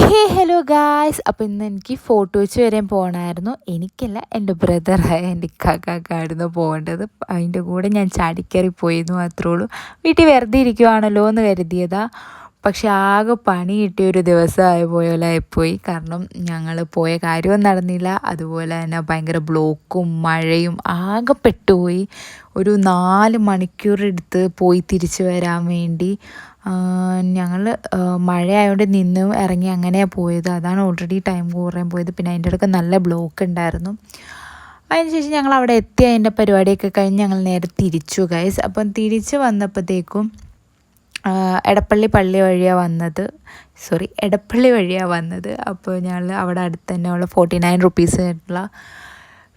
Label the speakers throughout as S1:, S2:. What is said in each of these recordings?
S1: Hello guys. അപ്പോൾ ഇന്ന് എനിക്ക് ഫോട്ടോ വെച്ച് വരെ പോകണമായിരുന്നു. എനിക്കല്ല, എൻ്റെ ബ്രദറായ എൻ്റെ ഇക്കാക്കായിരുന്നു പോകേണ്ടത്. അതിൻ്റെ കൂടെ ഞാൻ ചാടിക്കയറി പോയെന്ന് മാത്രമേ ഉള്ളൂ. വീട്ടിൽ വെറുതെ ഇരിക്കുവാണല്ലോ എന്ന് കരുതിയതാ. പക്ഷെ ആകെ പണി കിട്ടിയൊരു ദിവസമായി പോയി. കാരണം ഞങ്ങൾ പോയ കാര്യവും നടന്നില്ല. അതുപോലെ തന്നെ ഭയങ്കര ബ്ലോക്കും മഴയും ആകെ പെട്ടുപോയി. ഒരു 4 മണിക്കൂറെടുത്ത് പോയി തിരിച്ചു വരാൻ വേണ്ടി. ഞങ്ങൾ മഴയായതുകൊണ്ട് നിന്ന് ഇറങ്ങി അങ്ങനെയാണ് പോയത്. അതാണ് ഓൾറെഡി ടൈം കുറേ പോയത്. പിന്നെ അതിൻ്റെ ഇടയ്ക്ക് നല്ല ബ്ലോക്ക് ഉണ്ടായിരുന്നു. അതിനുശേഷം ഞങ്ങൾ അവിടെ എത്തി. അതിൻ്റെ പരിപാടിയൊക്കെ കഴിഞ്ഞ് ഞങ്ങൾ നേരെ തിരിച്ചു ഗൈസ്. അപ്പം തിരിച്ച് വന്നപ്പോഴത്തേക്കും എടപ്പള്ളി വഴിയാണ് വന്നത്. അപ്പോൾ ഞങ്ങൾ അവിടെ അടുത്ത് തന്നെ ഉള്ള 49 റുപ്പീസിനുള്ള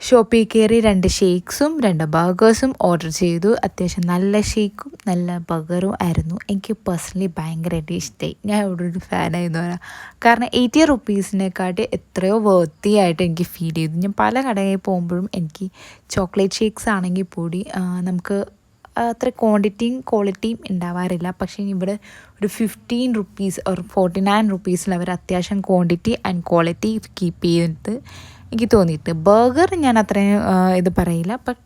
S1: ഷോപ്പിൽ കയറി 2 ഷേക്സും 2 ബർഗേഴ്സും ഓർഡർ ചെയ്തു. അത്യാവശ്യം നല്ല ഷേക്കും നല്ല ബർഗറും ആയിരുന്നു. എനിക്ക് പേഴ്സണലി ഭയങ്കരമായിട്ട് ഇഷ്ടമായി. ഞാൻ ഇവിടെ ഒരു ഫാനായിരുന്നു പറയാം. കാരണം 80 റുപ്പീസിനെക്കാട്ടി എത്രയോ വർത്തി ആയിട്ട് എനിക്ക് ഫീൽ ചെയ്തു. ഞാൻ പല കടയിൽ പോകുമ്പോഴും എനിക്ക് ചോക്ലേറ്റ് ഷേക്സ് ആണെങ്കിൽ കൂടി നമുക്ക് അത്ര ക്വാളിറ്റിയും ഉണ്ടാവാറില്ല. പക്ഷേ ഇവിടെ ഒരു 15 റുപ്പീസ് ഒരു 49 റുപ്പീസിൽ അവർ അത്യാവശ്യം ക്വാണ്ടിറ്റി ആൻഡ് ക്വാളിറ്റി കീപ്പ് ചെയ്തിട്ട് എനിക്ക് തോന്നിയിട്ട്. ബർഗർ ഞാൻ അത്രയും ഇത് പറയില്ല. But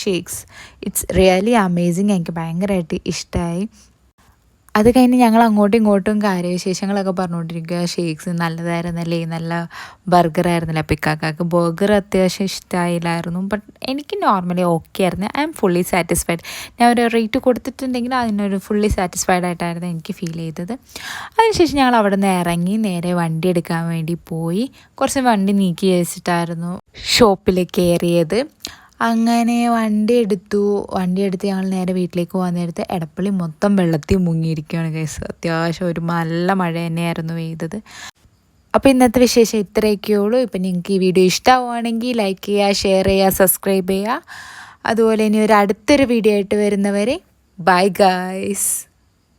S1: shakes it's really amazing. എനിക്ക് ഭയങ്കരമായിട്ട് ഇഷ്ടമായി. അത് കഴിഞ്ഞ് ഞങ്ങൾ അങ്ങോട്ടും ഇങ്ങോട്ടും കാര്യവിശേഷങ്ങളൊക്കെ പറഞ്ഞുകൊണ്ടിരിക്കുക. ഷേക്സ് നല്ലതായിരുന്നല്ലേ, നല്ല ബർഗറായിരുന്നല്ലേ. അപ്പോൾ ഇക്കാക്കാക്ക് ബർഗർ അത്യാവശ്യം ഇഷ്ടമായില്ലായിരുന്നു. ബട്ട് എനിക്ക് നോർമലി ഓക്കെ ആയിരുന്നു. I M fully satisfied. ഞാൻ ഒരു റേറ്റ് കൊടുത്തിട്ടുണ്ടെങ്കിൽ അതിനൊരു ഫുള്ളി സാറ്റിസ്ഫൈഡ് ആയിട്ടായിരുന്നു എനിക്ക് ഫീൽ ചെയ്തത്. അതിനുശേഷം ഞങ്ങൾ അവിടെ നിന്ന് ഇറങ്ങി നേരെ വണ്ടി എടുക്കാൻ വേണ്ടി പോയി. കുറച്ച് വണ്ടി നീക്കി വെച്ചിട്ടായിരുന്നു ഷോപ്പിൽ കയറിയത്. അങ്ങനെ വണ്ടി എടുത്ത് ഞങ്ങൾ നേരെ വീട്ടിലേക്ക് പോകാൻ നേരത്ത് എടപ്പള്ളി മൊത്തം വെള്ളത്തിൽ മുങ്ങിയിരിക്കുകയാണ് ഗൈസ്. അത്യാവശ്യം ഒരു നല്ല മഴ തന്നെയായിരുന്നു പെയ്തത്. അപ്പോൾ ഇന്നത്തെ വിശേഷം ഇത്രയൊക്കെയുള്ളൂ. ഇപ്പം നിങ്ങൾക്ക് ഈ വീഡിയോ ഇഷ്ടമാവുകയാണെങ്കിൽ ലൈക്ക് ചെയ്യുക, ഷെയർ ചെയ്യുക, സബ്സ്ക്രൈബ് ചെയ്യുക. അതുപോലെ ഇനി അടുത്തൊരു വീഡിയോ ആയിട്ട് വരുന്നവരെ ബൈ ഗൈസ്.